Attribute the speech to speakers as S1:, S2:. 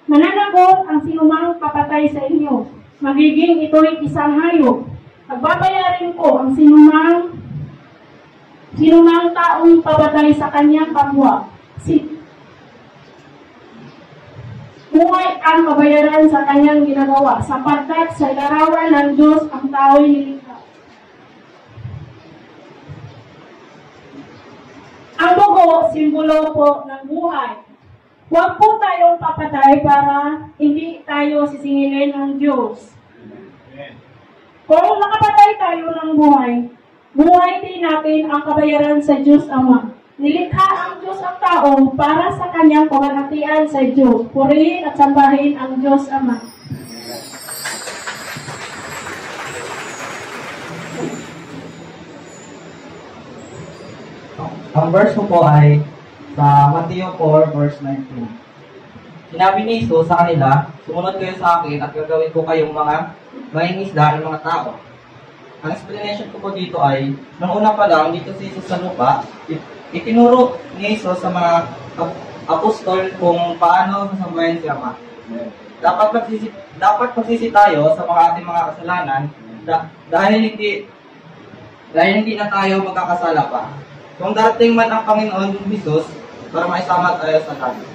S1: Mananagot ang sinumang papatay sa inyo. Magiging ito'y isang hayop. Pagbabayarin ko ang sinumang taong papatay sa kanyang kapwa. Buhay ang kabayaran sa kanyang ginagawa, sapagkat sa larawan ng Diyos ang tao'y nilikha. Ang dugo, simbolo po ng buhay. Huwag po tayong papatay para hindi tayo sisingilin ng Diyos. Kung nakapatay tayo ng buhay, buhay din natin ang kabayaran sa Diyos Ama. Nilikha ang Diyos ang tao para sa kanyang pamaghatian sa Diyos. Purihin at sambahin ang Diyos Ama.
S2: Ang verse ko po ay sa Mateo 4 verse 19. Sinabi ni Jesus sa kanila, sumunod kayo sa akin at gagawin ko kayong mga mangingisda ng mga tao. Ang explanation ko po dito ay, nung una pa lang, dito si Jesus sa lupa, itinuro ni Jesus sa mga apostol kung paano sasabayan si Ama. Dapat pagsisi tayo sa mga ating mga kasalanan dahil hindi na tayo magkakasala pa. Kung darating man ang Panginoon Jesus para maisama tayo sa langit.